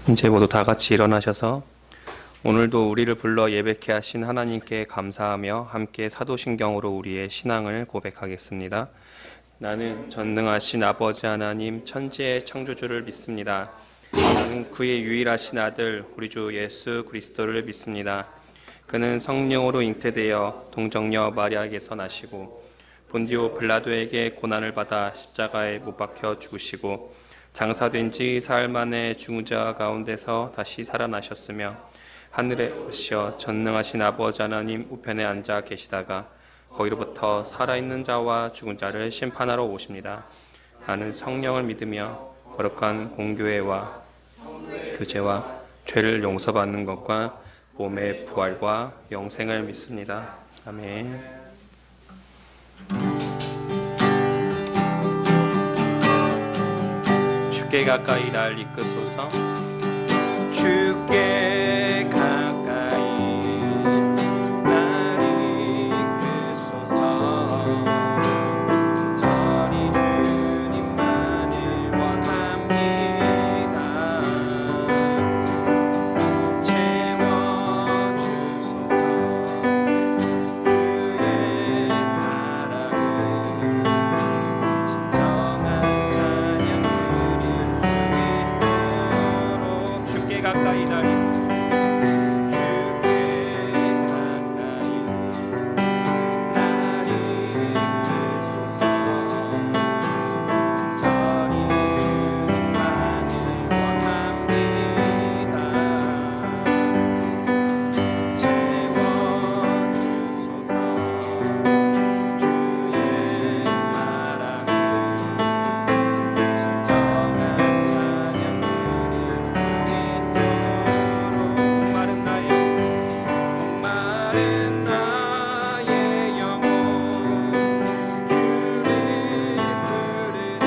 이제 모두 다 같이 일어나셔서 오늘도 우리를 불러 예배케 하신 하나님께 감사하며 함께 사도신경으로 우리의 신앙을 고백하겠습니다. 나는 전능하신 아버지 하나님 천지의 창조주를 믿습니다. 나는 그의 유일하신 아들 우리 주 예수 그리스도를 믿습니다. 그는 성령으로 잉태되어 동정녀 마리아에게서 나시고 본디오 빌라도에게 고난을 받아 십자가에 못 박혀 죽으시고 장사된 지 사흘 만에 죽은 자 가운데서 다시 살아나셨으며 하늘에 오르시어 전능하신 아버지 하나님 우편에 앉아 계시다가 거기로부터 살아있는 자와 죽은 자를 심판하러 오십니다. 나는 성령을 믿으며 거룩한 공교회와 교제와 죄를 용서받는 것과 몸의 부활과 영생을 믿습니다. 아멘. 주께 가까이 날 이끄소서. 주께 가까이 날 이끄소서. 저리 주님만을 원합니다. 채워주소서. 주의 사랑을 진정한 찬양 주께 가까이 날 이끄소서. 저리 주님만을 원합니다. 채워주소서. 주의 사랑을 진정한 찬양 목마른 나의 영혼 주를 부르니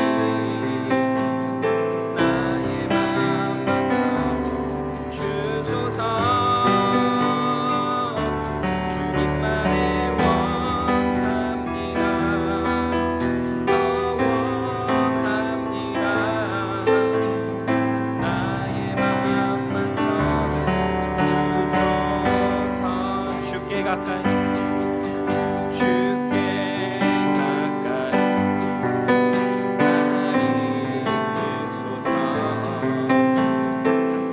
나의 맘만 주소서. 주님만을 원합니다. 더 원합니다. 나의 맘만 주소서. 주께 가까이 주께 가까이 날 이끄소서.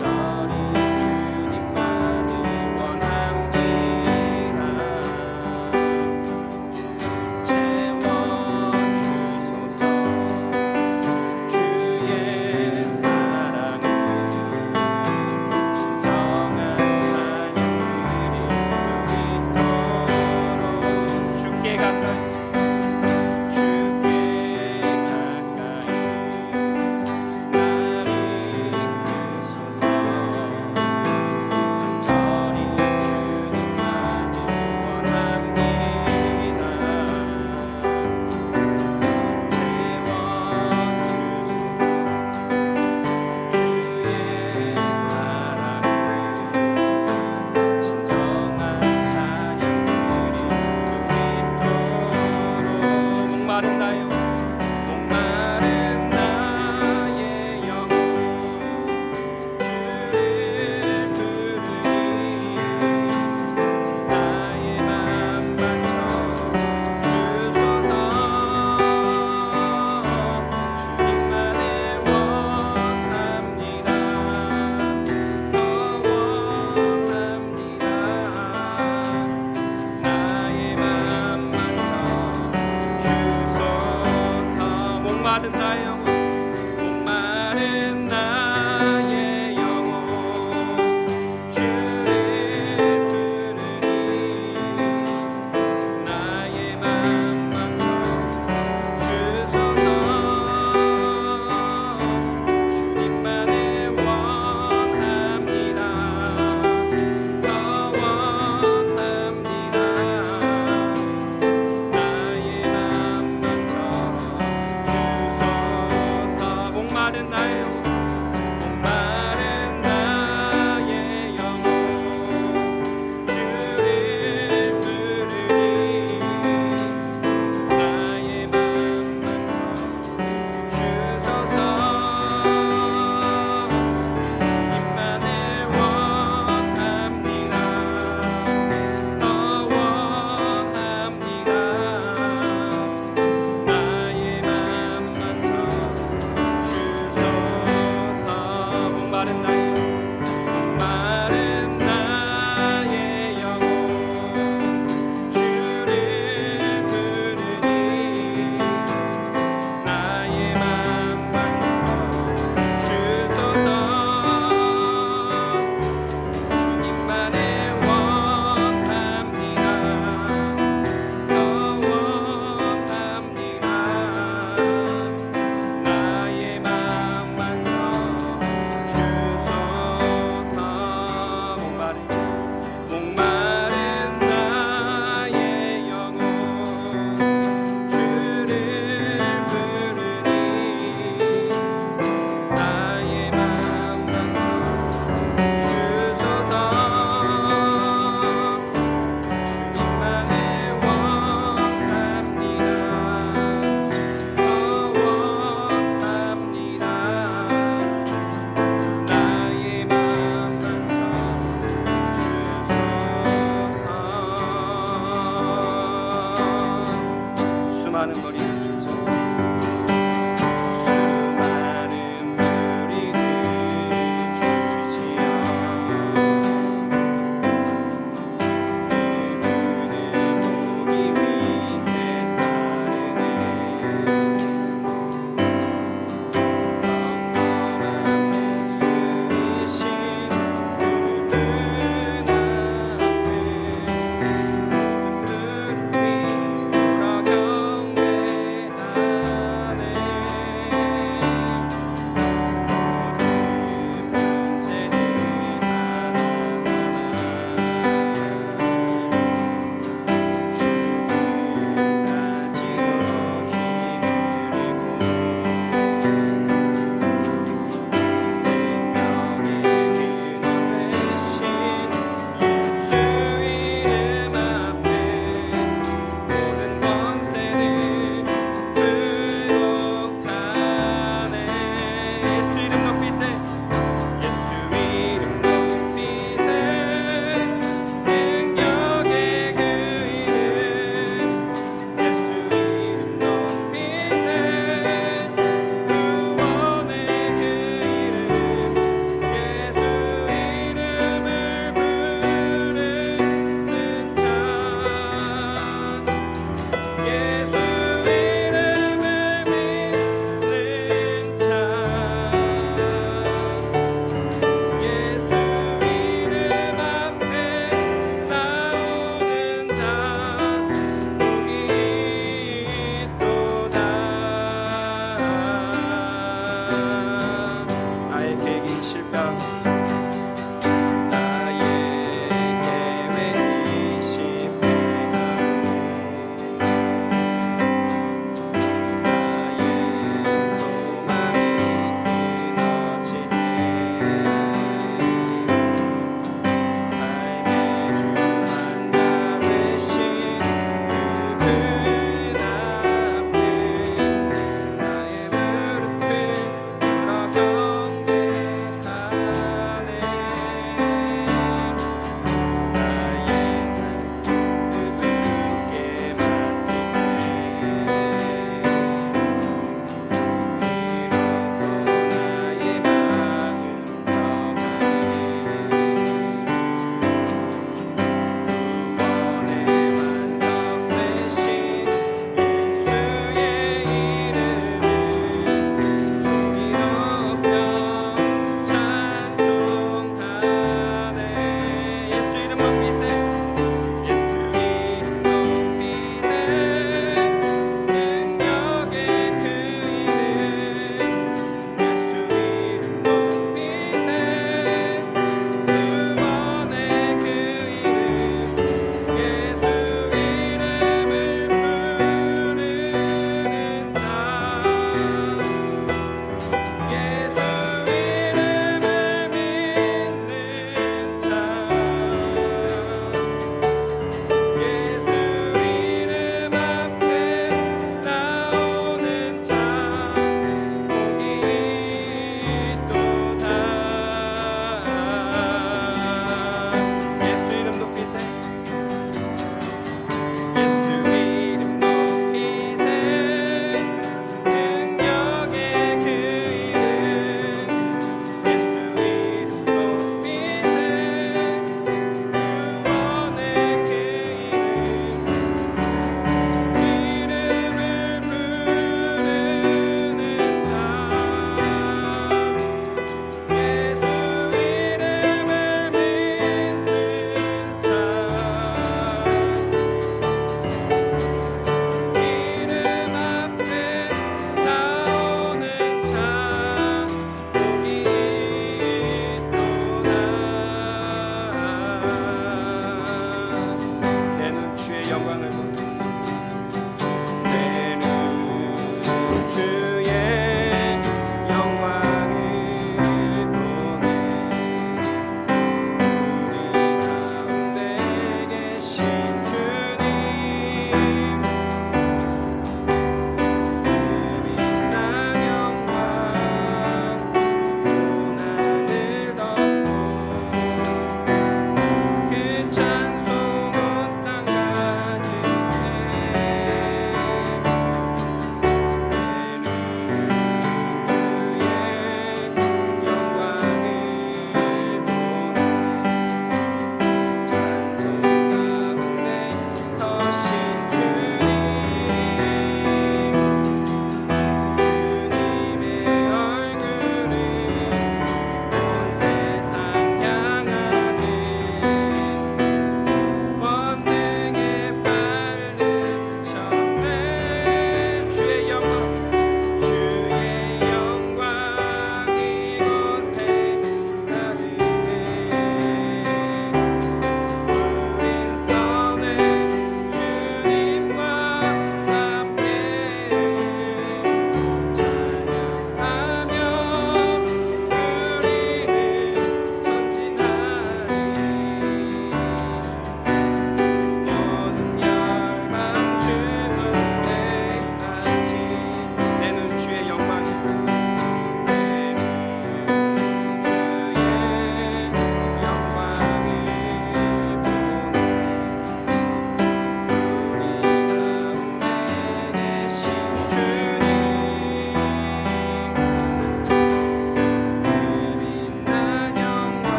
간절히 주님만을 원합니다. 채워주소서. 주의 사랑을 진정한 찬양 주께 가까이 주께 가까이 날 이끄소서. 간절히 주님만을 원합니다. 채워주소서. 주의 사랑을 진정한 찬양 목마른 나의 영혼 주를 부르니 나의 맘만 주소서. 주님만을 원합니다. 더 원합니다. 나의 맘만 주소서. 목마른 나의 영혼 목마른 나의 영혼 주를 부르니 나의 맘만 주소서. 주님만을 원합니다. 더 원합니다. 나의 맘만 주소서.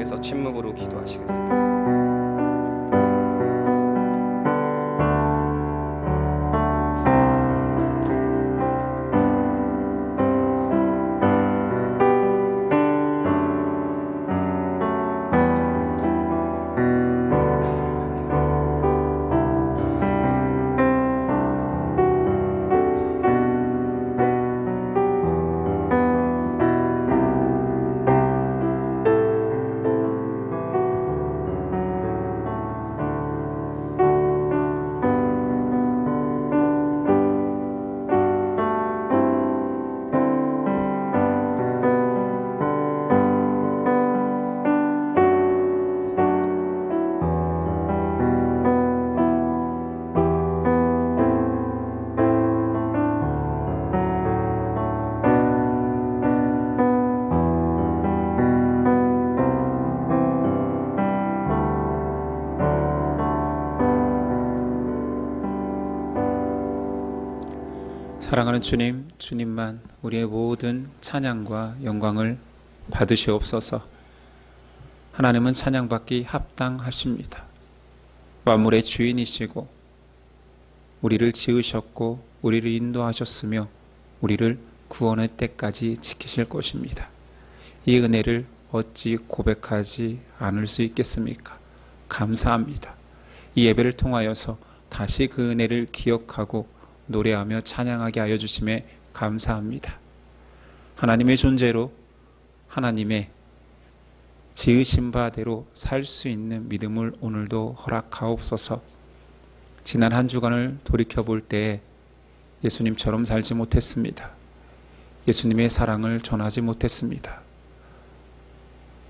계속해서 침묵으로 기도하시겠습니다. 사랑하는 주님, 주님만 우리의 모든 찬양과 영광을 받으시옵소서. 하나님은 찬양받기 합당하십니다. 만물의 주인이시고 우리를 지으셨고 우리를 인도하셨으며 우리를 구원의 때까지 지키실 것입니다. 이 은혜를 어찌 고백하지 않을 수 있겠습니까? 감사합니다. 이 예배를 통하여서 다시 그 은혜를 기억하고 노래하며 찬양하게 하여 주심에 감사합니다. 하나님의 존재로 하나님의 지으신 바대로 살 수 있는 믿음을 오늘도 허락하옵소서. 지난 한 주간을 돌이켜볼 때에 예수님처럼 살지 못했습니다. 예수님의 사랑을 전하지 못했습니다.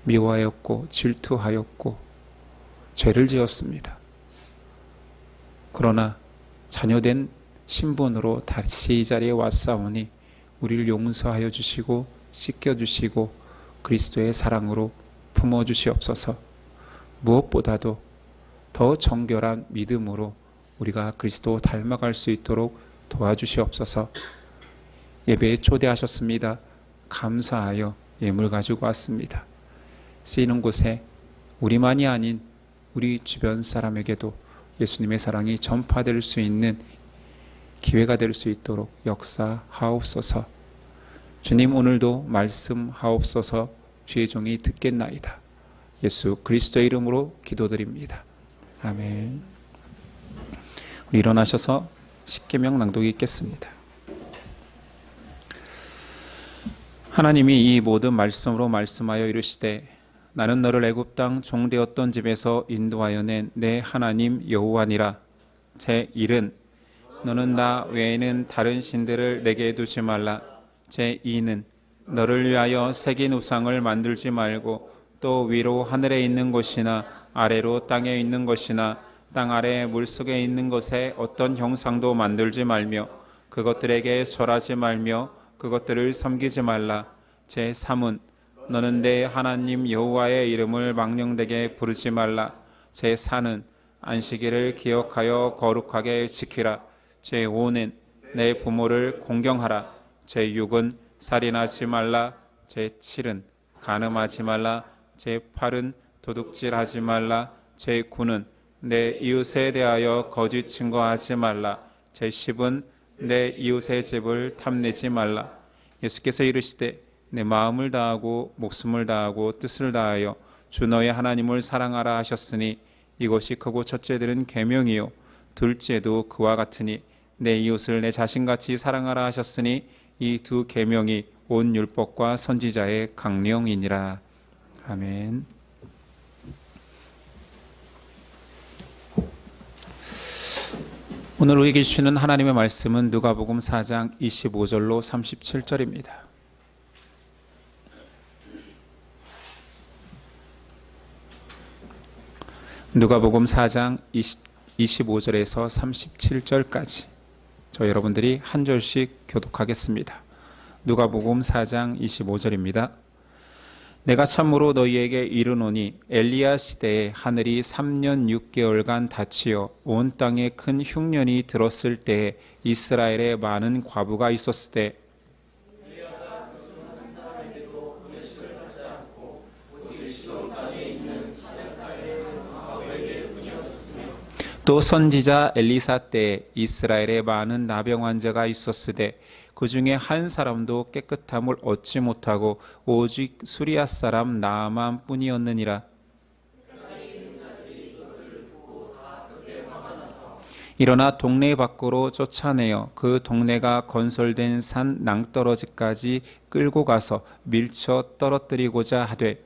미워하였고 질투하였고 죄를 지었습니다. 그러나 자녀된 신분으로 다시 이 자리에 왔사오니 우리를 용서하여 주시고 씻겨주시고 그리스도의 사랑으로 품어주시옵소서. 무엇보다도 더 정결한 믿음으로 우리가 그리스도 닮아갈 수 있도록 도와주시옵소서. 예배에 초대하셨습니다. 감사하여 예물 가지고 왔습니다. 쓰이는 곳에 우리만이 아닌 우리 주변 사람에게도 예수님의 사랑이 전파될 수 있는 기회가 될 수 있도록 역사하옵소서. 주님, 오늘도 말씀하옵소서. 주의 종이 듣겠나이다. 예수 그리스도의 이름으로 기도드립니다. 아멘. 우리 일어나셔서 십계명 낭독이 있겠습니다. 하나님이 이 모든 말씀으로 말씀하여 이르시되 나는 너를 애굽 땅 종되었던 집에서 인도하여 낸 내 하나님 여호와니라. 제1은 너는 나 외에는 다른 신들을 내게 두지 말라. 제2는 너를 위하여 새긴 우상을 만들지 말고 또 위로 하늘에 있는 것이나 아래로 땅에 있는 것이나 땅 아래 물속에 있는 것에 어떤 형상도 만들지 말며 그것들에게 절하지 말며 그것들을 섬기지 말라. 제3은 너는 내 하나님 여호와의 이름을 망령되게 부르지 말라. 제4는 안식일을 기억하여 거룩하게 지키라. 제5는 내 부모를 공경하라. 제6은 살인하지 말라. 제7은 간음하지 말라. 제8은 도둑질하지 말라. 제9는 내 이웃에 대하여 거짓 증거하지 말라. 제10은 내 이웃의 집을 탐내지 말라. 예수께서 이르시되 내 마음을 다하고 목숨을 다하고 뜻을 다하여 주 너의 하나님을 사랑하라 하셨으니 이것이 크고 첫째 들은 계명이요 둘째도 그와 같으니 내 이웃을 내 자신같이 사랑하라 하셨으니 이 두 계명이 온 율법과 선지자의 강령이니라. 아멘. 오늘 우리에게 주시는 하나님의 말씀은 누가복음 4장 25절로 37절입니다. 누가복음 4장 25절에서 37절까지 저 여러분들이 한 절씩 교독하겠습니다. 누가복음 4장 25절입니다. 내가 참으로 너희에게 이르노니 엘리야 시대에 하늘이 3년 6개월간 닫히어 온 땅에 큰 흉년이 들었을 때에 이스라엘에 많은 과부가 있었을 때 또 선지자 엘리사 때에 이스라엘에 많은 나병 환자가 있었으되 그 중에 한 사람도 깨끗함을 얻지 못하고 오직 수리아 사람 나아만 뿐이었느니라. 일어나 동네 밖으로 쫓아내어 그 동네가 건설된 산 낭떠러지까지 끌고 가서 밀쳐 떨어뜨리고자 하되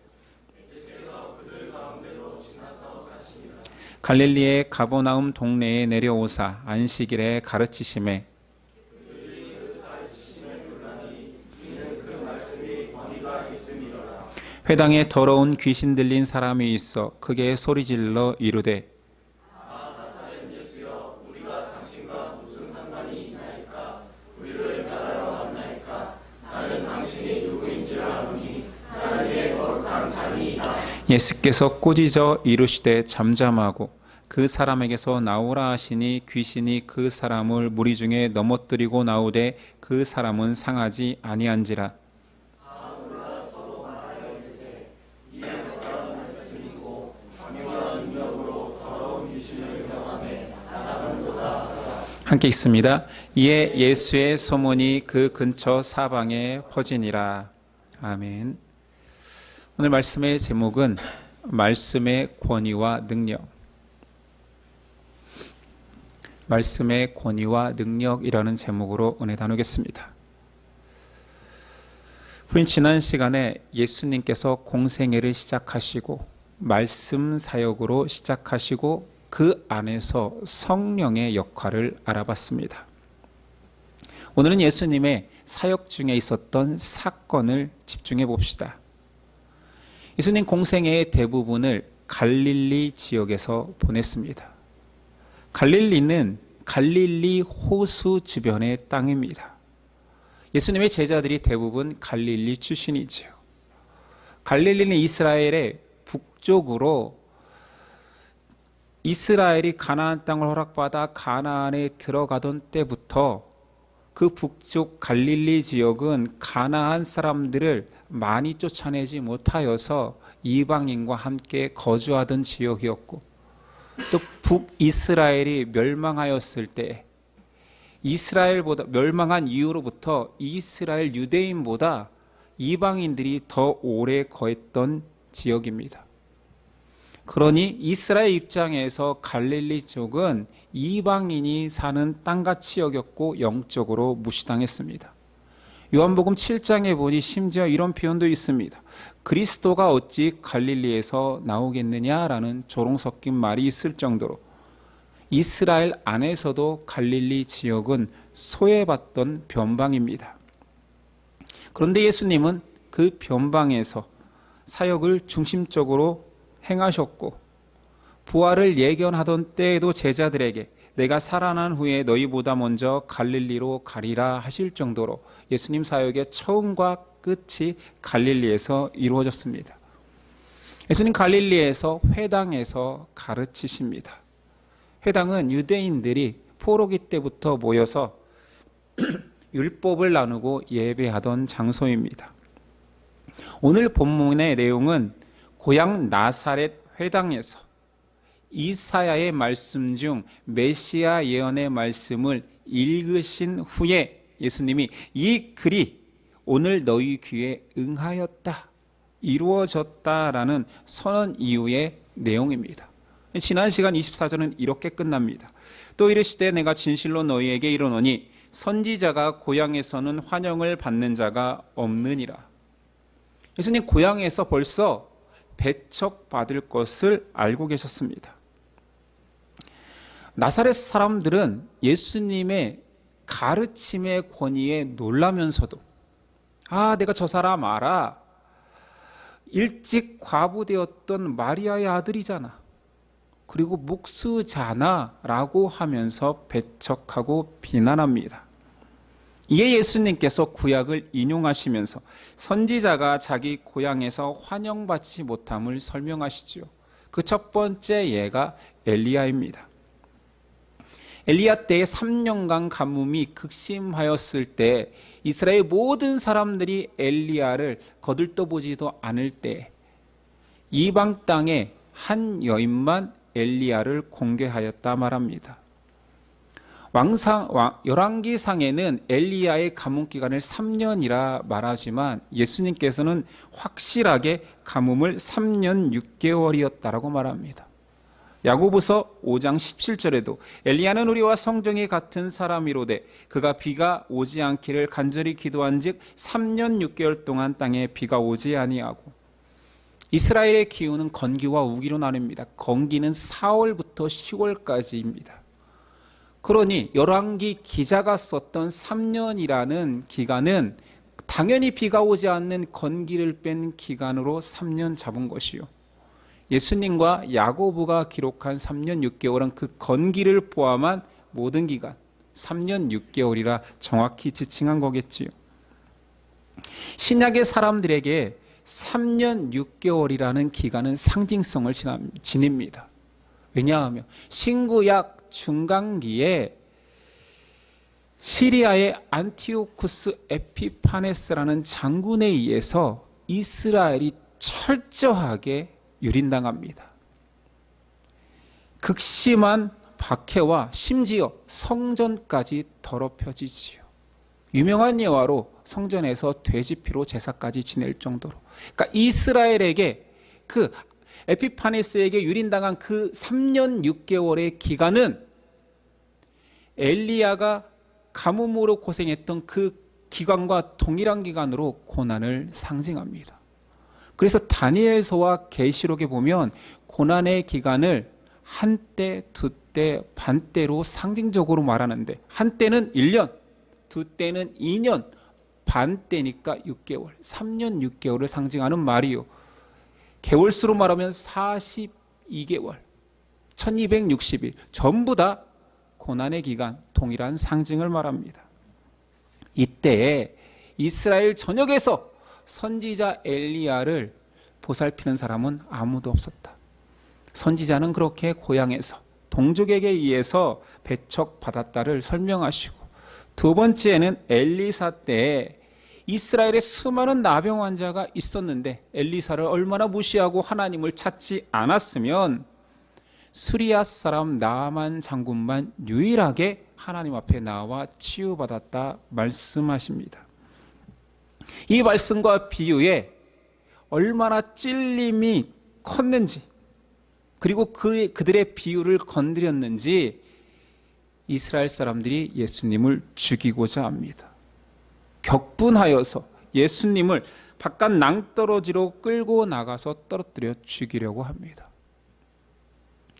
갈릴리의 가버나움 동네에 내려오사 안식일에 가르치심에 회당에 더러운 귀신 들린 사람이 있어 크게 소리질러 이르되 예수께서 꾸짖어 이르시되 잠잠하고 그 사람에게서 나오라 하시니 귀신이 그 사람을 무리 중에 넘어뜨리고 나오되 그 사람은 상하지 아니한지라. 함께 있습니다. 이에 예수의 소문이 그 근처 사방에 퍼지니라. 아멘. 오늘 말씀의 제목은 말씀의 권위와 능력. 말씀의 권위와 능력이라는 제목으로 은혜 나누겠습니다. 우린 지난 시간에 예수님께서 공생애를 시작하시고 말씀 사역으로 시작하시고 그 안에서 성령의 역할을 알아봤습니다. 오늘은 예수님의 사역 중에 있었던 사건을 집중해 봅시다. 예수님 공생애의 대부분을 갈릴리 지역에서 보냈습니다. 갈릴리는 갈릴리 호수 주변의 땅입니다. 예수님의 제자들이 대부분 갈릴리 출신이지요. 갈릴리는 이스라엘의 북쪽으로 이스라엘이 가나안 땅을 허락받아 가나안에 들어가던 때부터 그 북쪽 갈릴리 지역은 가나안 사람들을 많이 쫓아내지 못하여서 이방인과 함께 거주하던 지역이었고, 또 북이스라엘이 멸망하였을 때 이스라엘보다 멸망한 이후로부터 이스라엘 유대인보다 이방인들이 더 오래 거했던 지역입니다. 그러니 이스라엘 입장에서 갈릴리 쪽은 이방인이 사는 땅같이 여겼고 영적으로 무시당했습니다. 요한복음 7장에 보니 심지어 이런 표현도 있습니다. 그리스도가 어찌 갈릴리에서 나오겠느냐라는 조롱 섞인 말이 있을 정도로 이스라엘 안에서도 갈릴리 지역은 소외받던 변방입니다. 그런데 예수님은 그 변방에서 사역을 중심적으로 행하셨고, 부활을 예견하던 때에도 제자들에게 내가 살아난 후에 너희보다 먼저 갈릴리로 가리라 하실 정도로 예수님 사역의 처음과 끝이 갈릴리에서 이루어졌습니다. 예수님 갈릴리에서 회당에서 가르치십니다. 회당은 유대인들이 포로기 때부터 모여서 율법을 나누고 예배하던 장소입니다. 오늘 본문의 내용은 고향 나사렛 회당에서 이사야의 말씀 중 메시아 예언의 말씀을 읽으신 후에 예수님이 이 글이 오늘 너희 귀에 응하였다, 이루어졌다라는 선언 이후의 내용입니다. 지난 시간 24절은 이렇게 끝납니다. 또 이르시되 내가 진실로 너희에게 이르노니 선지자가 고향에서는 환영을 받는 자가 없느니라. 예수님 고향에서 벌써 배척받을 것을 알고 계셨습니다. 나사렛 사람들은 예수님의 가르침의 권위에 놀라면서도 내가 저 사람 알아. 일찍 과부되었던 마리아의 아들이잖아. 그리고 목수잖아 라고 하면서 배척하고 비난합니다. 이에 예수님께서 구약을 인용하시면서 선지자가 자기 고향에서 환영받지 못함을 설명하시죠. 그 첫 번째 예가 엘리야입니다. 엘리야 때에 3년간 가뭄이 극심하였을 때 이스라엘 모든 사람들이 엘리야를 거들떠보지도 않을 때 이방 땅에 한 여인만 엘리야를 공개하였다 말합니다. 열왕기상에는 엘리야의 가뭄 기간을 3년이라 말하지만 예수님께서는 확실하게 가뭄을 3년 6개월이었다라고 말합니다. 야고보서 5장 17절에도 엘리야는 우리와 성정이 같은 사람이로되 그가 비가 오지 않기를 간절히 기도한즉 3년 6개월 동안 땅에 비가 오지 아니하고. 이스라엘의 기후는 건기와 우기로 나뉩니다. 건기는 4월부터 10월까지입니다. 그러니 열왕기 기자가 썼던 3년이라는 기간은 당연히 비가 오지 않는 건기를 뺀 기간으로 3년 잡은 것이요. 예수님과 야고보가 기록한 3년 6개월은 그 건기를 포함한 모든 기간 3년 6개월이라 정확히 지칭한 거겠지요. 신약의 사람들에게 3년 6개월이라는 기간은 상징성을 지닙니다. 왜냐하면 신구약 중간기에 시리아의 안티오쿠스 에피파네스라는 장군에 의해서 이스라엘이 철저하게 유린당합니다. 극심한 박해와 심지어 성전까지 더럽혀지지요. 유명한 예화로 성전에서 돼지피로 제사까지 지낼 정도로. 그러니까 이스라엘에게 그 에피파네스에게 유린당한 그 3년 6개월의 기간은 엘리야가 가뭄으로 고생했던 그 기간과 동일한 기간으로 고난을 상징합니다. 그래서 다니엘서와 계시록에 보면 고난의 기간을 한때, 두때, 반때로 상징적으로 말하는데 한때는 1년, 두때는 2년, 반때니까 6개월, 3년 6개월을 상징하는 말이요. 개월수로 말하면 42개월, 1260일 전부 다 고난의 기간, 동일한 상징을 말합니다. 이때에 이스라엘 전역에서 선지자 엘리야를 보살피는 사람은 아무도 없었다. 선지자는 그렇게 고향에서 동족에게 의해서 배척받았다를 설명하시고, 두 번째는 엘리사 때에 이스라엘에 수많은 나병 환자가 있었는데 엘리사를 얼마나 무시하고 하나님을 찾지 않았으면 수리아 사람 나아만 장군만 유일하게 하나님 앞에 나와 치유받았다 말씀하십니다. 이 말씀과 비유에 얼마나 찔림이 컸는지, 그리고 그들의 비유를 건드렸는지 이스라엘 사람들이 예수님을 죽이고자 합니다. 격분하여서 예수님을 바깥 낭떠러지로 끌고 나가서 떨어뜨려 죽이려고 합니다.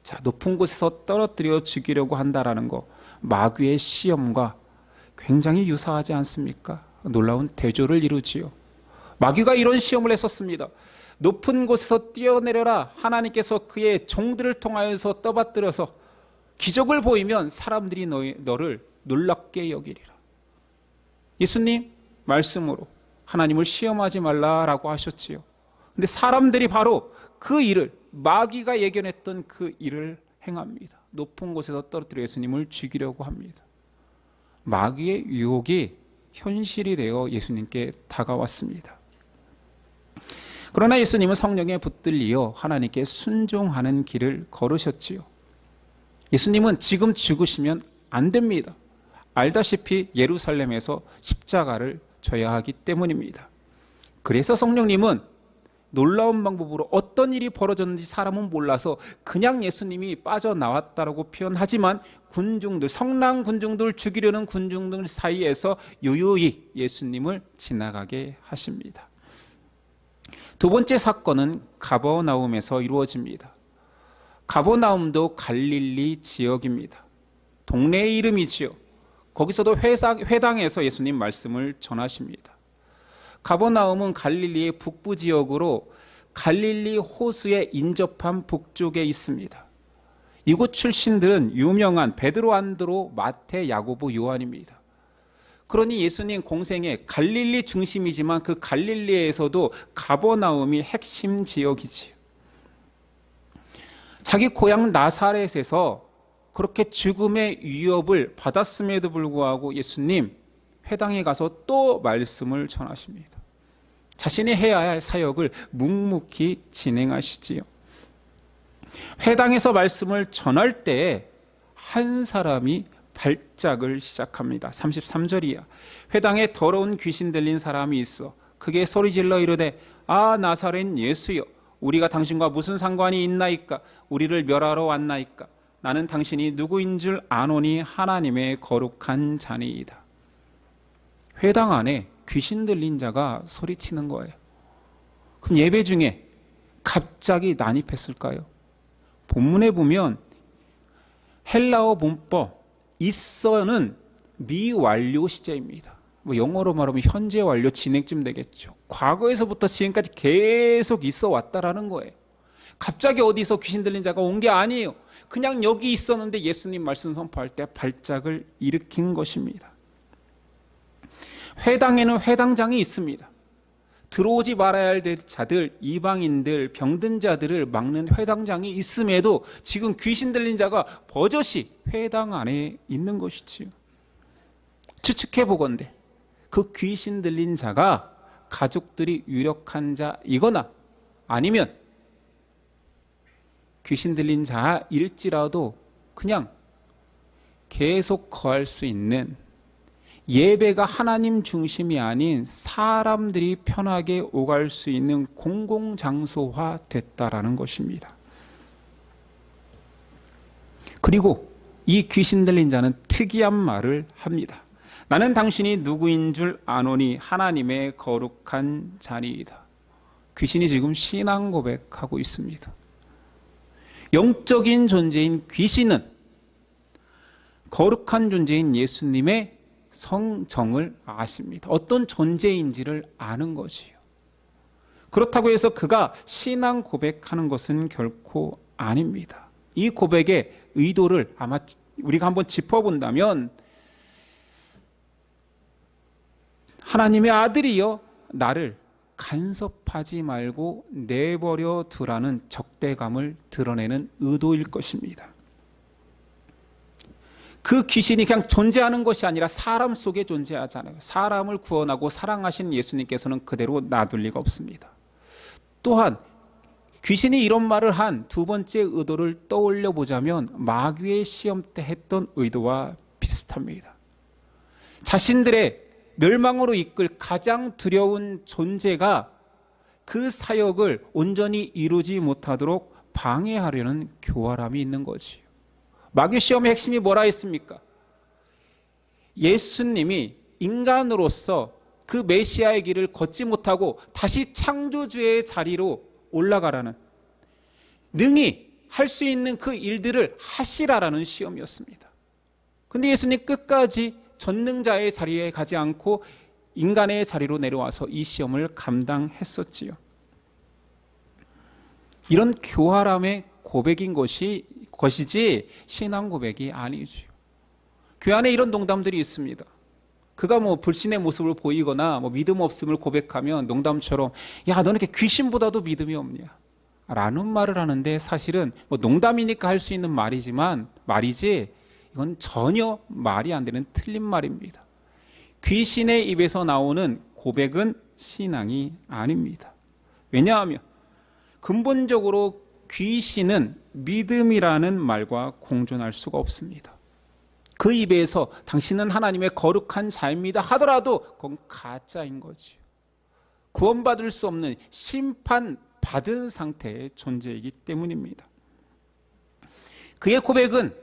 자, 높은 곳에서 떨어뜨려 죽이려고 한다라는 거, 마귀의 시험과 굉장히 유사하지 않습니까? 놀라운 대조를 이루지요. 마귀가 이런 시험을 했었습니다. 높은 곳에서 뛰어내려라. 하나님께서 그의 종들을 통하여서 떠받들어서 기적을 보이면 사람들이 너를 놀랍게 여기리라. 예수님 말씀으로 하나님을 시험하지 말라라고 하셨지요. 근데 사람들이 바로 그 일을, 마귀가 예견했던 그 일을 행합니다. 높은 곳에서 떨어뜨려 예수님을 죽이려고 합니다. 마귀의 유혹이 현실이 되어 예수님께 다가왔습니다. 그러나 예수님은 성령에 붙들리어 하나님께 순종하는 길을 걸으셨지요. 예수님은 지금 죽으시면 안 됩니다. 알다시피 예루살렘에서 십자가를 져야 하기 때문입니다. 그래서 성령님은 놀라운 방법으로 어떤 일이 벌어졌는지 사람은 몰라서 그냥 예수님이 빠져나왔다라고 표현하지만 군중들, 성난 군중들, 죽이려는 군중들 사이에서 유유히 예수님을 지나가게 하십니다. 두 번째 사건은 가버나움에서 이루어집니다. 가버나움도 갈릴리 지역입니다. 동네의 이름이지요. 거기서도 회당에서 예수님 말씀을 전하십니다. 가버나움은 갈릴리의 북부 지역으로 갈릴리 호수에 인접한 북쪽에 있습니다. 이곳 출신들은 유명한 베드로, 안드로, 마태, 야고보, 요한입니다. 그러니 예수님 공생에 갈릴리 중심이지만 그 갈릴리에서도 가버나움이 핵심 지역이지요. 자기 고향 나사렛에서 그렇게 죽음의 위협을 받았음에도 불구하고 예수님 회당에 가서 또 말씀을 전하십니다. 자신이 해야 할 사역을 묵묵히 진행하시지요. 회당에서 말씀을 전할 때에 한 사람이 발작을 시작합니다. 33절이야. 회당에 더러운 귀신 들린 사람이 있어 크게 소리질러 이르되 아 나사렛 예수여 우리가 당신과 무슨 상관이 있나이까 우리를 멸하러 왔나이까 나는 당신이 누구인 줄 아노니 하나님의 거룩한 자니이다. 회당 안에 귀신 들린 자가 소리치는 거예요. 그럼 예배 중에 갑자기 난입했을까요? 본문에 보면 헬라어 문법 있어는 미완료 시제입니다. 뭐 영어로 말하면 현재 완료 진행쯤 되겠죠. 과거에서부터 지금까지 계속 있어 왔다라는 거예요. 갑자기 어디서 귀신 들린 자가 온 게 아니에요. 그냥 여기 있었는데 예수님 말씀 선포할 때 발작을 일으킨 것입니다. 회당에는 회당장이 있습니다. 들어오지 말아야 할 자들, 이방인들, 병든 자들을 막는 회당장이 있음에도 지금 귀신 들린 자가 버젓이 회당 안에 있는 것이지요. 추측해 보건대 그 귀신 들린 자가 가족들이 유력한 자이거나 아니면 귀신 들린 자일지라도 그냥 계속 거할 수 있는 예배가 하나님 중심이 아닌 사람들이 편하게 오갈 수 있는 공공장소화 됐다라는 것입니다. 그리고 이 귀신 들린 자는 특이한 말을 합니다. 나는 당신이 누구인 줄 아노니 하나님의 거룩한 자니이다. 귀신이 지금 신앙 고백하고 있습니다. 영적인 존재인 귀신은 거룩한 존재인 예수님의 성정을 아십니다. 어떤 존재인지를 아는 것이요. 그렇다고 해서 그가 신앙 고백하는 것은 결코 아닙니다. 이 고백의 의도를 아마 우리가 한번 짚어본다면 하나님의 아들이여 나를 간섭하지 말고 내버려 두라는 적대감을 드러내는 의도일 것입니다. 그 귀신이 그냥 존재하는 것이 아니라 사람 속에 존재하잖아요. 사람을 구원하고 사랑하신 예수님께서는 그대로 놔둘 리가 없습니다. 또한 귀신이 이런 말을 한 두 번째 의도를 떠올려 보자면 마귀의 시험 때 했던 의도와 비슷합니다. 자신들의 멸망으로 이끌 가장 두려운 존재가 그 사역을 온전히 이루지 못하도록 방해하려는 교활함이 있는 거지요. 마귀 시험의 핵심이 뭐라 했습니까? 예수님이 인간으로서 그 메시아의 길을 걷지 못하고 다시 창조주의 자리로 올라가라는, 능히 할 수 있는 그 일들을 하시라라는 시험이었습니다. 근데 예수님 끝까지 전능자의 자리에 가지 않고 인간의 자리로 내려와서 이 시험을 감당했었지요. 이런 교활함의 고백인 것이지 신앙 고백이 아니죠. 교회 안에 이런 농담들이 있습니다. 그가 뭐 불신의 모습을 보이거나 뭐 믿음 없음을 고백하면 농담처럼 야 너는 이렇게 귀신보다도 믿음이 없냐 라는 말을 하는데, 사실은 뭐 농담이니까 할 수 있는 말이지 이건 전혀 말이 안 되는 틀린 말입니다. 귀신의 입에서 나오는 고백은 신앙이 아닙니다. 왜냐하면 근본적으로 귀신은 믿음이라는 말과 공존할 수가 없습니다. 그 입에서 당신은 하나님의 거룩한 자입니다 하더라도 그건 가짜인 거지요. 구원받을 수 없는 심판받은 상태의 존재이기 때문입니다. 그의 고백은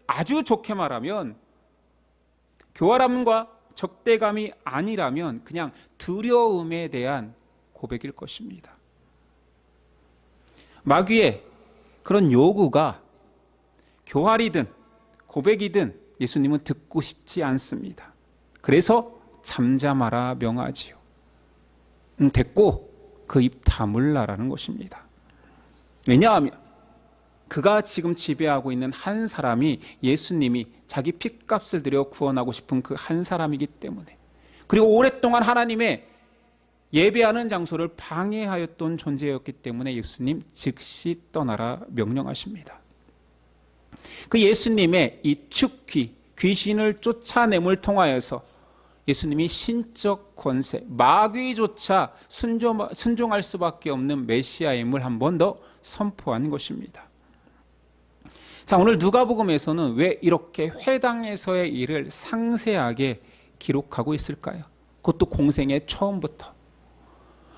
아주 좋게 말하면 교활함과 적대감이 아니라면 그냥 두려움에 대한 고백일 것입니다. 마귀의 그런 요구가 교활이든 고백이든 예수님은 듣고 싶지 않습니다. 그래서 잠잠하라 명하지요. 됐고 그 입 다물라라는 것입니다. 왜냐하면 그가 지금 지배하고 있는 한 사람이 예수님이 자기 핏값을 들여 구원하고 싶은 그 한 사람이기 때문에, 그리고 오랫동안 하나님의 예배하는 장소를 방해하였던 존재였기 때문에 예수님 즉시 떠나라 명령하십니다. 그 예수님의 이 축귀, 귀신을 쫓아냄을 통하여서 예수님이 신적 권세, 마귀조차 순종할 수밖에 없는 메시아임을 한 번 더 선포한 것입니다. 자, 오늘 누가복음에서는 왜 이렇게 회당에서의 일을 상세하게 기록하고 있을까요? 그것도 공생의 처음부터.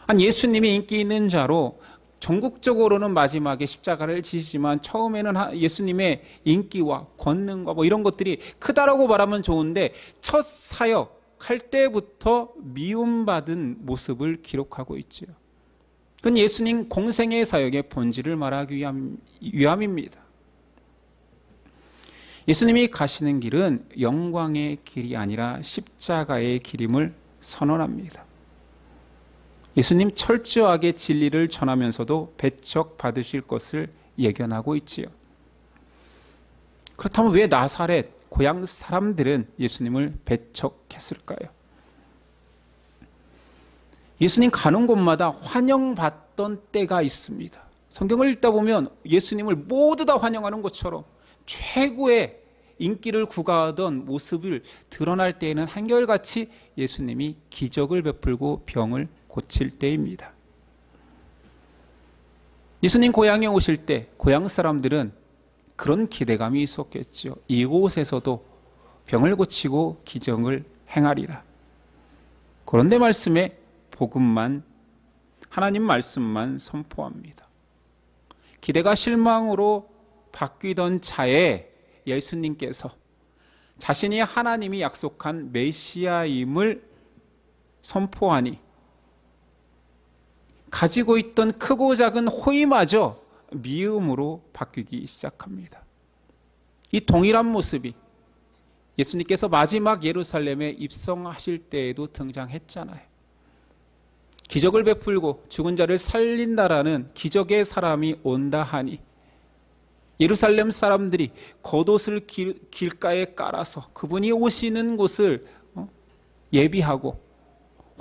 아니, 예수님이 인기 있는 자로 전국적으로는 마지막에 십자가를 지시지만 처음에는 예수님의 인기와 권능과 뭐 이런 것들이 크다라고 말하면 좋은데 첫 사역 할 때부터 미움받은 모습을 기록하고 있지요. 그건 예수님 공생의 사역의 본질을 말하기 위함입니다. 예수님이 가시는 길은 영광의 길이 아니라 십자가의 길임을 선언합니다. 예수님 철저하게 진리를 전하면서도 배척 받으실 것을 예견하고 있지요. 그렇다면 왜 나사렛 고향 사람들은 예수님을 배척했을까요? 예수님 가는 곳마다 환영받던 때가 있습니다. 성경을 읽다 보면 예수님을 모두 다 환영하는 것처럼 최고의 인기를 구가하던 모습을 드러날 때에는 한결같이 예수님이 기적을 베풀고 병을 고칠 때입니다. 예수님 고향에 오실 때 고향 사람들은 그런 기대감이 있었겠죠. 이곳에서도 병을 고치고 기적을 행하리라. 그런데 말씀에 복음만, 하나님 말씀만 선포합니다. 기대가 실망으로 바뀌던 차에 예수님께서 자신이 하나님이 약속한 메시아임을 선포하니 가지고 있던 크고 작은 호의마저 미움으로 바뀌기 시작합니다. 이 동일한 모습이 예수님께서 마지막 예루살렘에 입성하실 때에도 등장했잖아요. 기적을 베풀고 죽은 자를 살린다라는 기적의 사람이 온다 하니 예루살렘 사람들이 겉옷을 길가에 깔아서 그분이 오시는 곳을 예비하고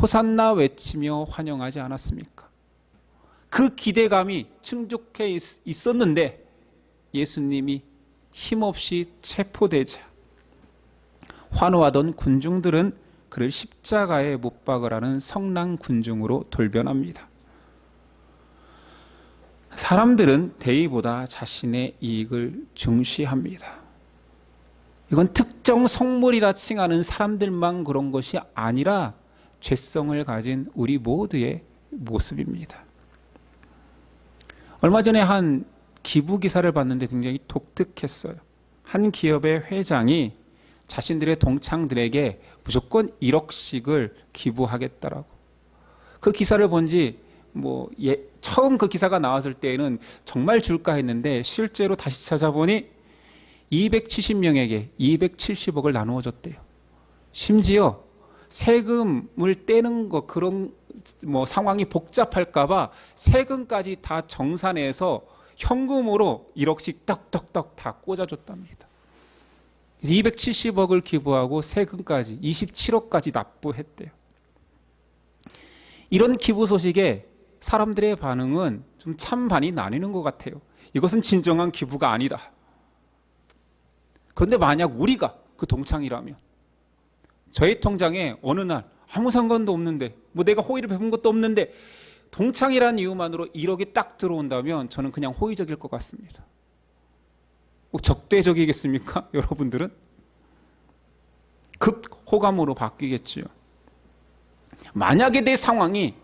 호산나 외치며 환영하지 않았습니까? 그 기대감이 충족해 있었는데 예수님이 힘없이 체포되자 환호하던 군중들은 그를 십자가에 못 박으라는 성난 군중으로 돌변합니다. 사람들은 대의보다 자신의 이익을 중시합니다. 이건 특정 성물이라 칭하는 사람들만 그런 것이 아니라 죄성을 가진 우리 모두의 모습입니다. 얼마 전에 한 기부 기사를 봤는데 굉장히 독특했어요. 한 기업의 회장이 자신들의 동창들에게 무조건 1억씩을 기부하겠다라고. 그 기사를 본지 처음 그 기사가 나왔을 때에는 정말 줄까 했는데 실제로 다시 찾아보니 270명에게 270억을 나누어 줬대요. 심지어 세금을 떼는 거 그런 상황이 복잡할까봐 세금까지 다 정산해서 현금으로 1억씩 떡떡떡 다 꽂아줬답니다. 270억을 기부하고 세금까지 27억까지 납부했대요. 이런 기부 소식에 사람들의 반응은 좀 찬반이 나뉘는 것 같아요. 이것은 진정한 기부가 아니다. 그런데 만약 우리가 그 동창이라면 저희 통장에 어느 날 아무 상관도 없는데 내가 호의를 베푼 것도 없는데 동창이라는 이유만으로 1억이 딱 들어온다면 저는 그냥 호의적일 것 같습니다. 적대적이겠습니까? 여러분들은? 급호감으로 바뀌겠지요. 만약에 내 상황이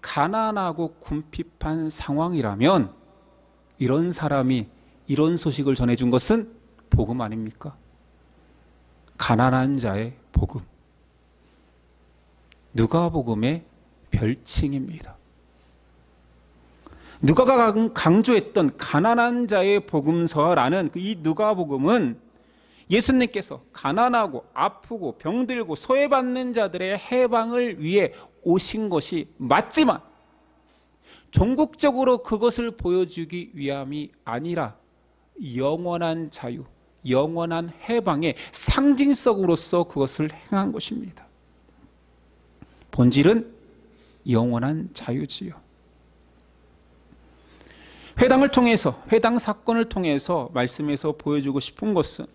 가난하고 궁핍한 상황이라면 이런 사람이 이런 소식을 전해준 것은 복음 아닙니까? 가난한 자의 복음. 누가복음의 별칭입니다. 누가가 강조했던 가난한 자의 복음서라는 이 누가복음은 예수님께서 가난하고 아프고 병들고 소외받는 자들의 해방을 위해 오신 것이 맞지만 종국적으로 그것을 보여주기 위함이 아니라 영원한 자유, 영원한 해방의 상징성으로서 그것을 행한 것입니다. 본질은 영원한 자유지요. 회당을 통해서, 회당 사건을 통해서 말씀에서 보여주고 싶은 것은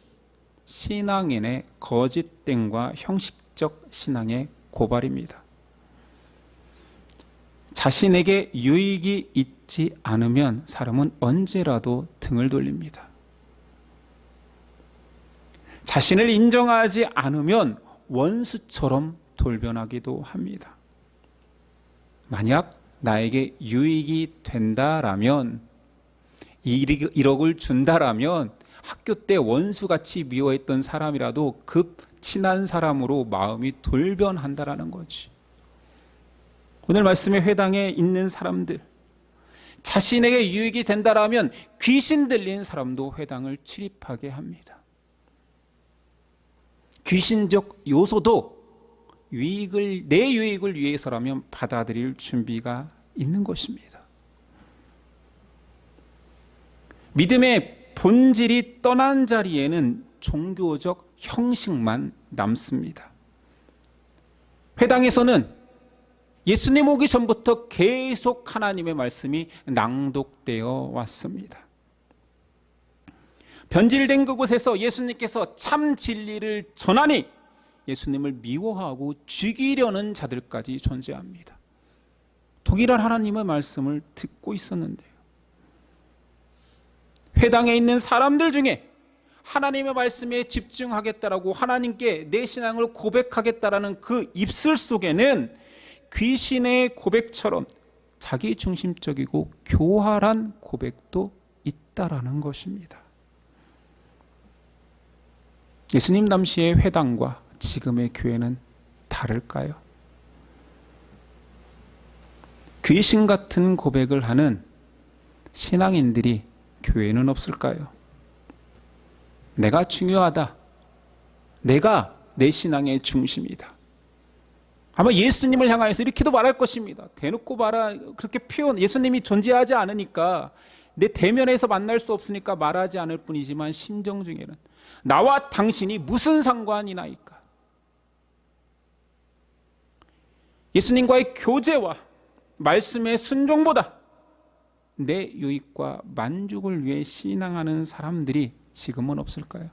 신앙인의 거짓됨과 형식적 신앙의 고발입니다. 자신에게 유익이 있지 않으면 사람은 언제라도 등을 돌립니다. 자신을 인정하지 않으면 원수처럼 돌변하기도 합니다. 만약 나에게 유익이 된다라면, 1억을 준다라면 학교 때 원수같이 미워했던 사람이라도 급 친한 사람으로 마음이 돌변한다라는 거지. 오늘 말씀의 회당에 있는 사람들, 자신에게 유익이 된다라면 귀신 들린 사람도 회당을 출입하게 합니다. 귀신적 요소도 내 유익을 위해서라면 받아들일 준비가 있는 것입니다. 믿음의 본질이 떠난 자리에는 종교적 형식만 남습니다. 회당에서는 예수님 오기 전부터 계속 하나님의 말씀이 낭독되어 왔습니다. 변질된 그곳에서 예수님께서 참 진리를 전하니 예수님을 미워하고 죽이려는 자들까지 존재합니다. 동일한 하나님의 말씀을 듣고 있었는데요. 회당에 있는 사람들 중에 하나님의 말씀에 집중하겠다라고 하나님께 내 신앙을 고백하겠다라는 그 입술 속에는 귀신의 고백처럼 자기 중심적이고 교활한 고백도 있다라는 것입니다. 예수님 당시의 회당과 지금의 교회는 다를까요? 귀신 같은 고백을 하는 신앙인들이 교회는 없을까요? 내가 중요하다. 내가 내 신앙의 중심이다. 아마 예수님을 향하여서 이렇게도 말할 것입니다. 대놓고 그렇게 예수님이 존재하지 않으니까 내 대면에서 만날 수 없으니까 말하지 않을 뿐이지만 심정 중에는 나와 당신이 무슨 상관이나이까. 예수님과의 교제와 말씀의 순종보다 내 유익과 만족을 위해 신앙하는 사람들이 지금은 없을까요?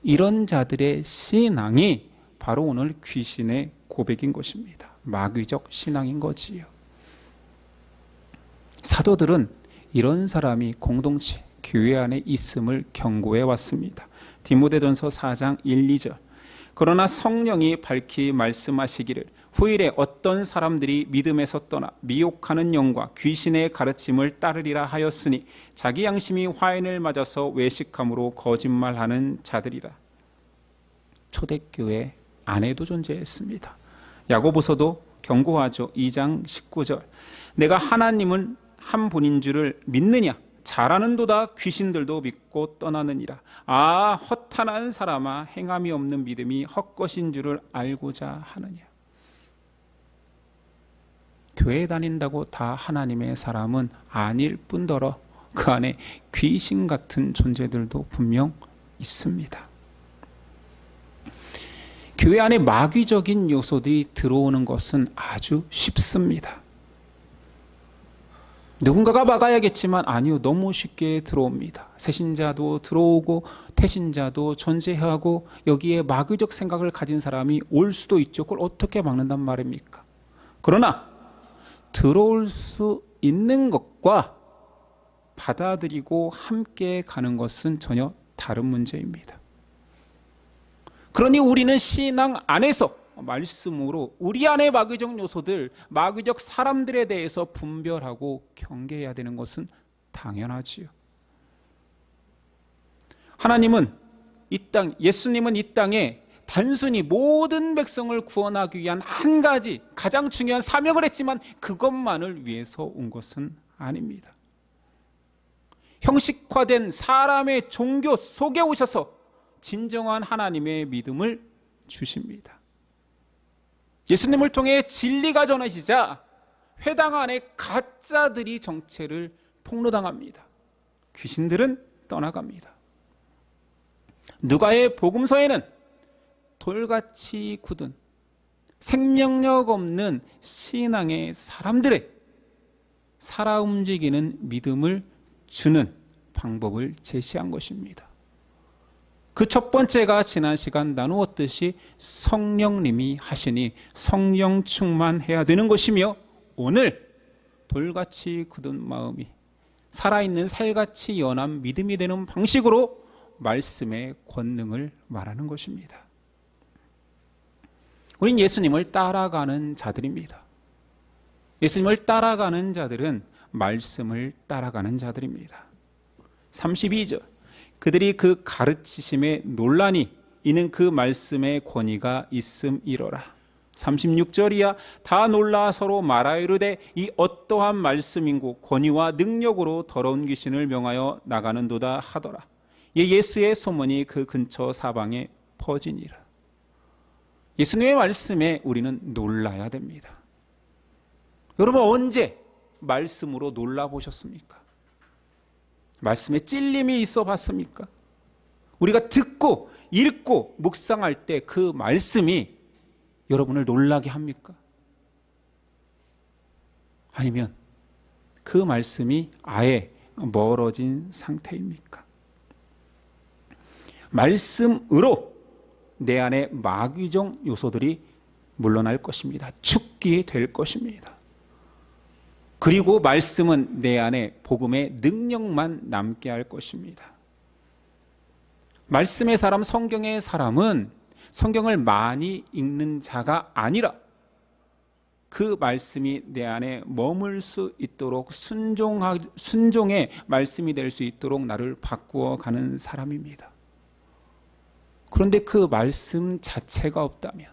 이런 자들의 신앙이 바로 오늘 귀신의 고백인 것입니다. 마귀적 신앙인 거지요. 사도들은 이런 사람이 공동체, 교회 안에 있음을 경고해 왔습니다. 디모데전서 4장 1, 2절. 그러나 성령이 밝히 말씀하시기를 후일에 어떤 사람들이 믿음에서 떠나 미혹하는 영과 귀신의 가르침을 따르리라 하였으니 자기 양심이 화인을 맞아서 외식함으로 거짓말하는 자들이라. 초대교회 안에도 존재했습니다. 야고보서도 경고하죠. 2장 19절. 내가 하나님은 한 분인 줄을 믿느냐? 잘하는도다 귀신들도 믿고 떠나느니라. 아, 허탄한 사람아, 행함이 없는 믿음이 헛것인 줄을 알고자 하느냐. 교회 다닌다고 다 하나님의 사람은 아닐 뿐더러 그 안에 귀신 같은 존재들도 분명 있습니다. 교회 안에 마귀적인 요소들이 들어오는 것은 아주 쉽습니다. 누군가가 막아야겠지만 아니요, 너무 쉽게 들어옵니다. 새신자도 들어오고 태신자도 존재하고 여기에 마귀적 생각을 가진 사람이 올 수도 있죠. 그걸 어떻게 막는단 말입니까? 그러나 들어올 수 있는 것과 받아들이고 함께 가는 것은 전혀 다른 문제입니다. 그러니 우리는 신앙 안에서 말씀으로 우리 안의 마귀적 요소들, 마귀적 사람들에 대해서 분별하고 경계해야 되는 것은 당연하지요. 예수님은 이 땅에 단순히 모든 백성을 구원하기 위한 한 가지 가장 중요한 사명을 했지만 그것만을 위해서 온 것은 아닙니다. 형식화된 사람의 종교 속에 오셔서 진정한 하나님의 믿음을 주십니다. 예수님을 통해 진리가 전해지자 회당 안에 가짜들이 정체를 폭로당합니다. 귀신들은 떠나갑니다. 누가의 복음서에는 돌같이 굳은 생명력 없는 신앙의 사람들의 살아 움직이는 믿음을 주는 방법을 제시한 것입니다. 그 첫 번째가 지난 시간 나누었듯이 성령님이 하시니 성령 충만해야 되는 것이며, 오늘 돌같이 굳은 마음이 살아있는 살같이 연한 믿음이 되는 방식으로 말씀의 권능을 말하는 것입니다. 우린 예수님을 따라가는 자들입니다. 예수님을 따라가는 자들은 말씀을 따라가는 자들입니다. 32절, 그들이 그 가르치심에 놀라니 이는 그 말씀의 권위가 있음이로라. 36절이야, 다 놀라 서로 말하이르되 이 어떠한 말씀인고 권위와 능력으로 더러운 귀신을 명하여 나가는도다 하더라. 예수의 소문이 그 근처 사방에 퍼지니라. 예수님의 말씀에 우리는 놀라야 됩니다. 여러분, 언제 말씀으로 놀라 보셨습니까? 말씀에 찔림이 있어 봤습니까? 우리가 듣고 읽고 묵상할 때 그 말씀이 여러분을 놀라게 합니까? 아니면 그 말씀이 아예 멀어진 상태입니까? 말씀으로 내 안에 마귀적 요소들이 물러날 것입니다. 죽게 될 것입니다. 그리고 말씀은 내 안에 복음의 능력만 남게 할 것입니다. 말씀의 사람, 성경의 사람은 성경을 많이 읽는 자가 아니라 그 말씀이 내 안에 머물 수 있도록 순종의 말씀이 될 수 있도록 나를 바꾸어 가는 사람입니다. 그런데 그 말씀 자체가 없다면,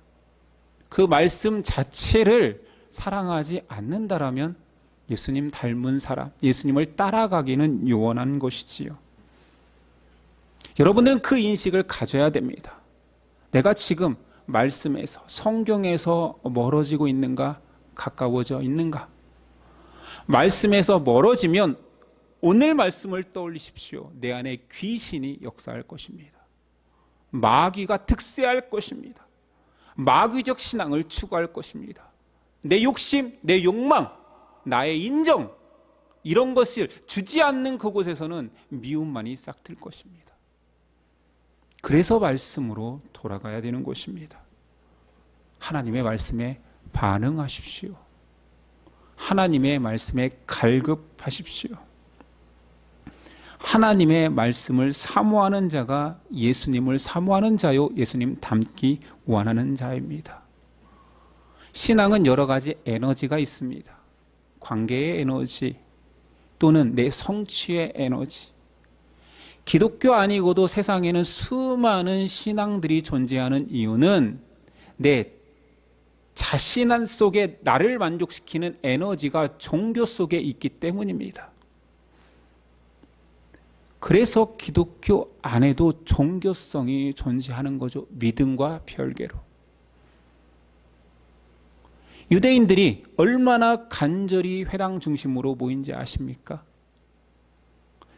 그 말씀 자체를 사랑하지 않는다라면 예수님 닮은 사람, 예수님을 따라가기는 요원한 것이지요. 여러분들은 그 인식을 가져야 됩니다. 내가 지금 말씀에서, 성경에서 멀어지고 있는가, 가까워져 있는가? 말씀에서 멀어지면 오늘 말씀을 떠올리십시오. 내 안에 귀신이 역사할 것입니다. 마귀가 득세할 것입니다. 마귀적 신앙을 추구할 것입니다. 내 욕심, 내 욕망, 나의 인정, 이런 것을 주지 않는 그곳에서는 미움만이 싹틀 것입니다. 그래서 말씀으로 돌아가야 되는 것입니다. 하나님의 말씀에 반응하십시오. 하나님의 말씀에 갈급하십시오. 하나님의 말씀을 사모하는 자가 예수님을 사모하는 자요, 예수님 닮기 원하는 자입니다. 신앙은 여러 가지 에너지가 있습니다. 관계의 에너지 또는 내 성취의 에너지. 기독교 아니고도 세상에는 수많은 신앙들이 존재하는 이유는 내 자신 속에 나를 만족시키는 에너지가 종교 속에 있기 때문입니다. 그래서 기독교 안에도 종교성이 존재하는 거죠. 믿음과 별개로. 유대인들이 얼마나 간절히 회당 중심으로 모인지 아십니까?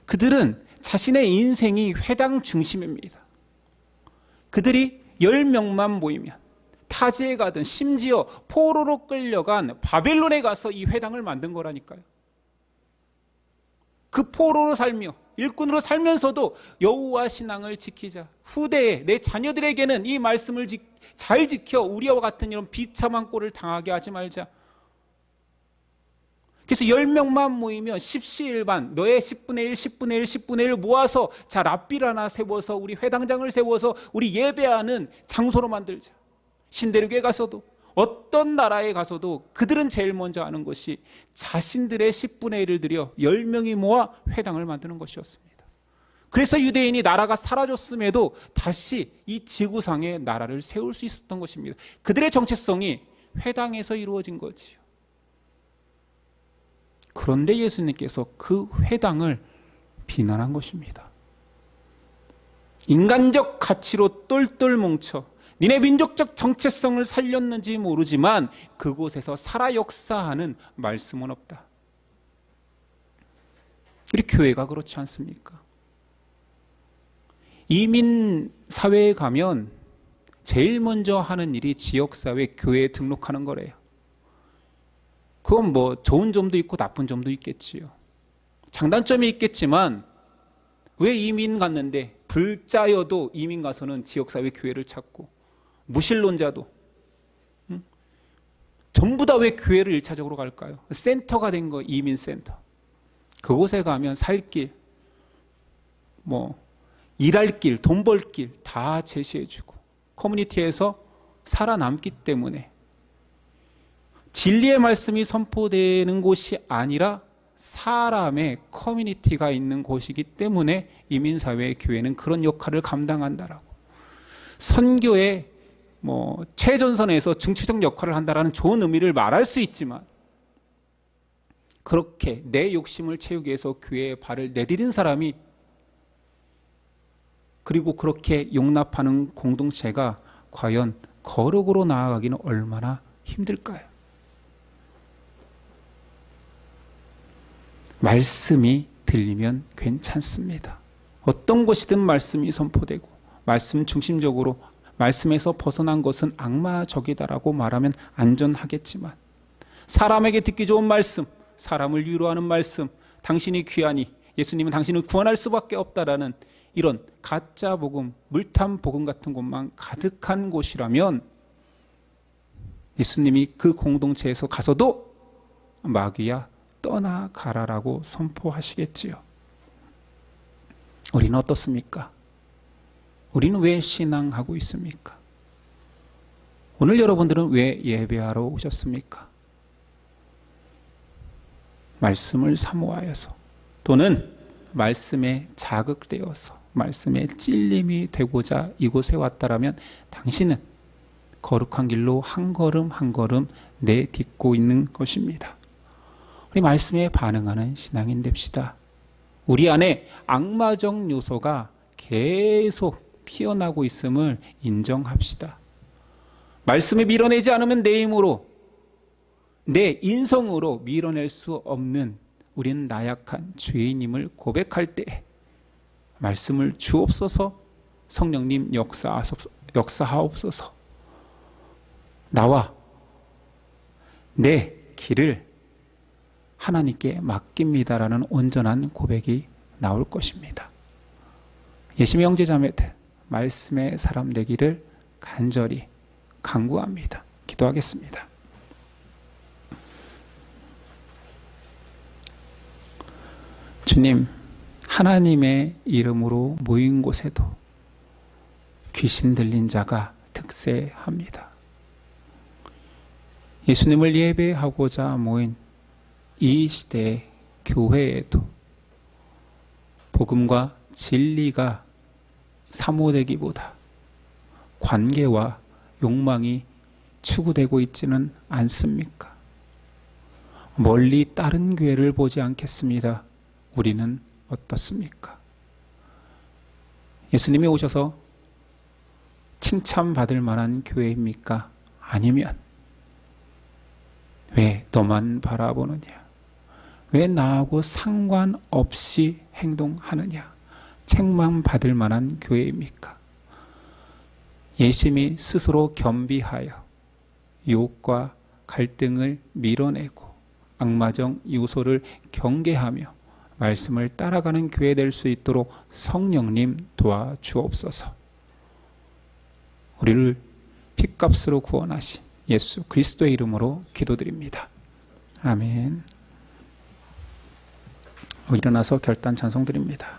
그들은 자신의 인생이 회당 중심입니다. 그들이 10명만 모이면 타지에 가든 심지어 포로로 끌려간 바벨론에 가서 이 회당을 만든 거라니까요. 그 포로로 살며 일꾼으로 살면서도 여호와 신앙을 지키자. 후대에 내 자녀들에게는 이 말씀을 잘 지켜 우리와 같은 이런 비참한 꼴을 당하게 하지 말자. 그래서 10명만 모이면 십시일반 너의 10분의 1, 10분의 1, 10분의 1 모아서 자 랍빌 하나 세워서 우리 회당장을 세워서 우리 예배하는 장소로 만들자. 신대륙에 가서도 어떤 나라에 가서도 그들은 제일 먼저 하는 것이 자신들의 10분의 1을 들여 10명이 모아 회당을 만드는 것이었습니다. 그래서 유대인이 나라가 사라졌음에도 다시 이 지구상에 나라를 세울 수 있었던 것입니다. 그들의 정체성이 회당에서 이루어진 거지요. 그런데 예수님께서 그 회당을 비난한 것입니다. 인간적 가치로 똘똘 뭉쳐 니네 민족적 정체성을 살렸는지 모르지만 그곳에서 살아 역사하는 말씀은 없다. 우리 교회가 그렇지 않습니까? 이민 사회에 가면 제일 먼저 하는 일이 지역사회 교회에 등록하는 거래요. 그건 뭐 좋은 점도 있고 나쁜 점도 있겠지요. 장단점이 있겠지만 왜 이민 갔는데 불자여도 이민 가서는 지역사회 교회를 찾고 무신론자도 전부 다 왜 교회를 1차적으로 갈까요? 센터가 된 거, 이민센터. 그곳에 가면 살 길, 일할 길, 돈 벌 길 다 제시해주고 커뮤니티에서 살아남기 때문에 진리의 말씀이 선포되는 곳이 아니라 사람의 커뮤니티가 있는 곳이기 때문에 이민사회 교회는 그런 역할을 감당한다라고. 선교의 최전선에서 중추적 역할을 한다라는 좋은 의미를 말할 수 있지만 그렇게 내 욕심을 채우기 위해서 교회에 발을 내디딘 사람이 그리고 그렇게 용납하는 공동체가 과연 거룩으로 나아가기는 얼마나 힘들까요? 말씀이 들리면 괜찮습니다. 어떤 것이든 말씀이 선포되고 말씀 중심적으로 말씀에서 벗어난 것은 악마적이다라고 말하면 안전하겠지만 사람에게 듣기 좋은 말씀, 사람을 위로하는 말씀, 당신이 귀하니 예수님은 당신을 구원할 수밖에 없다라는 이런 가짜 복음, 물탐 복음 같은 것만 가득한 곳이라면 예수님이 그 공동체에서 가서도 마귀야 떠나가라라고 선포하시겠지요. 우리는 어떻습니까? 우리는 왜 신앙하고 있습니까? 오늘 여러분들은 왜 예배하러 오셨습니까? 말씀을 사모하여서 또는 말씀에 자극되어서 말씀에 찔림이 되고자 이곳에 왔다라면 당신은 거룩한 길로 한 걸음 한 걸음 내딛고 있는 것입니다. 우리 말씀에 반응하는 신앙인 됩시다. 우리 안에 악마적 요소가 계속 피어나고 있음을 인정합시다. 말씀을 밀어내지 않으면 내 힘으로 내 인성으로 밀어낼 수 없는 우리는 나약한 죄인임을 고백할 때 말씀을 주옵소서, 성령님 역사하옵소서, 나와 내 길을 하나님께 맡깁니다라는 온전한 고백이 나올 것입니다. 예수님의 형제자매들 말씀의 사람 되기를 간절히 간구합니다. 기도하겠습니다. 주님, 하나님의 이름으로 모인 곳에도 귀신 들린 자가 득세합니다. 예수님을 예배하고자 모인 이 시대의 교회에도 복음과 진리가 사모되기보다 관계와 욕망이 추구되고 있지는 않습니까? 멀리 다른 교회를 보지 않겠습니다. 우리는 어떻습니까? 예수님이 오셔서 칭찬받을 만한 교회입니까? 아니면 왜 너만 바라보느냐? 왜 나하고 상관없이 행동하느냐? 책망 받을 만한 교회입니까? 예수님이 스스로 겸비하여 유혹과 갈등을 밀어내고 악마적 요소를 경계하며 말씀을 따라가는 교회 될 수 있도록 성령님 도와주옵소서. 우리를 핏값으로 구원하신 예수 그리스도의 이름으로 기도드립니다. 아멘. 일어나서 결단 찬송 드립니다.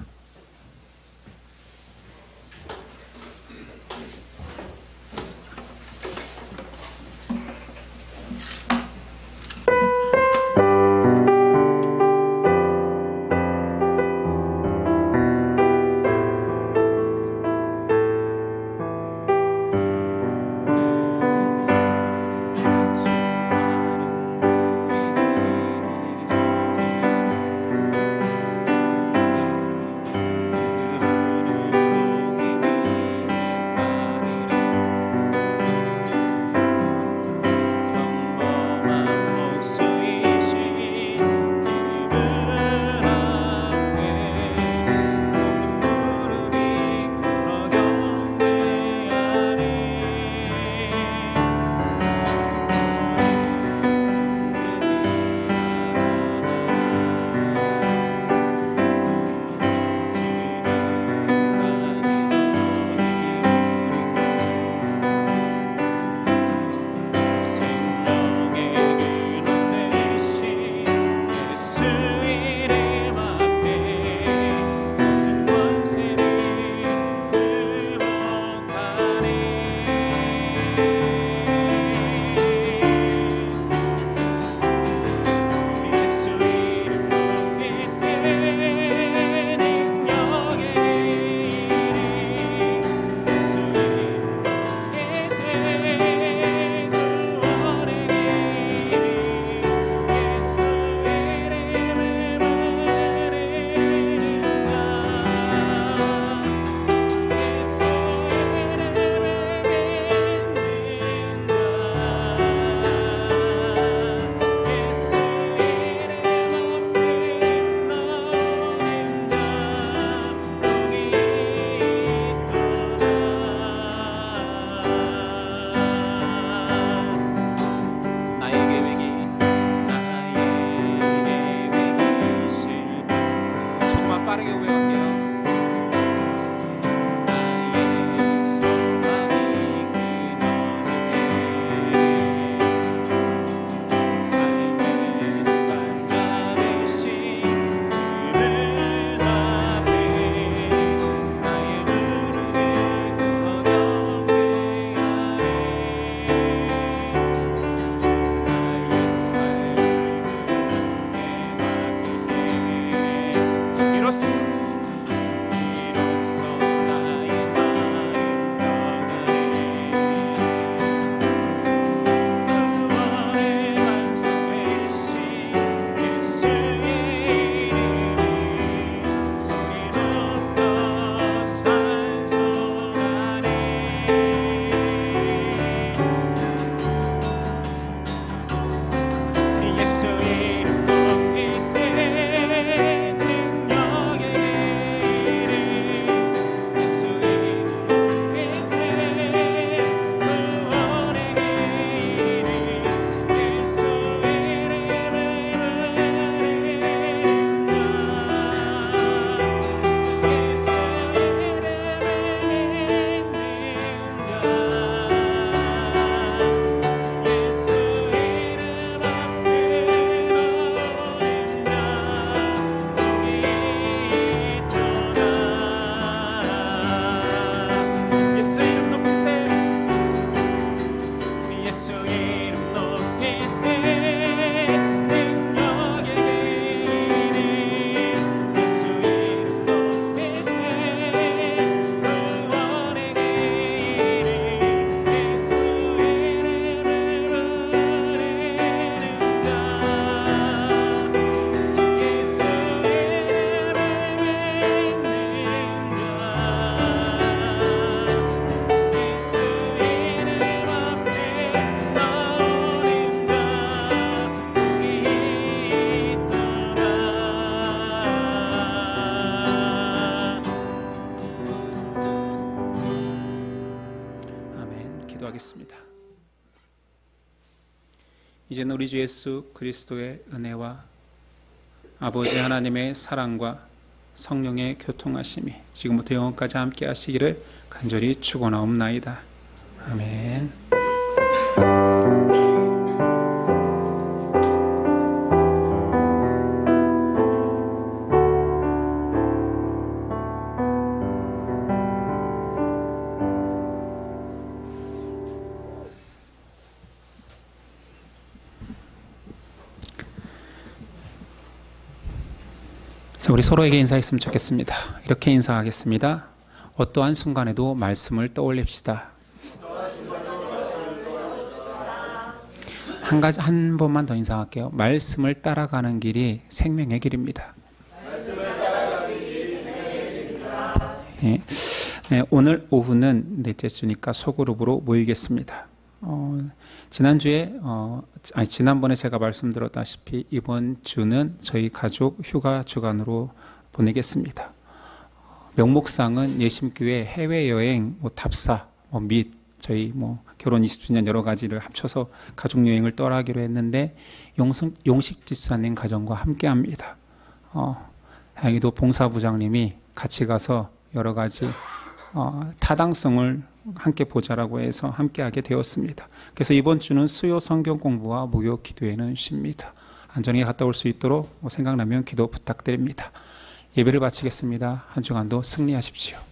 기도하겠습니다. 이제는 우리 주 예수 그리스도의 은혜와 아버지 하나님의 사랑과 성령의 교통하심이 지금부터 영원까지 함께 하시기를 간절히 축원하옵나이다. 아멘. 자, 우리 서로에게 인사했으면 좋겠습니다. 이렇게 인사하겠습니다. 어떠한 순간에도 말씀을 떠올립시다. 한 번만 더 인사할게요. 말씀을 따라가는 길이 생명의 길입니다. 예. 오늘 오후는 넷째 주니까 소그룹으로 모이겠습니다. 지난번에 제가 말씀드렸다시피 이번 주는 저희 가족 휴가 주간으로 보내겠습니다. 명목상은 예심교회 해외여행 답사 및 저희 결혼 20주년 여러 가지를 합쳐서 가족 여행을 떠나기로 했는데 용식 집사님 가정과 함께 합니다. 다행히도 봉사부장님이 같이 가서 여러 가지 타당성을 함께 보자라고 해서 함께 하게 되었습니다. 그래서 이번 주는 수요 성경 공부와 목요 기도회는 쉽니다. 안전하게 갔다 올 수 있도록 생각나면 기도 부탁드립니다. 예배를 마치겠습니다. 한 주간도 승리하십시오.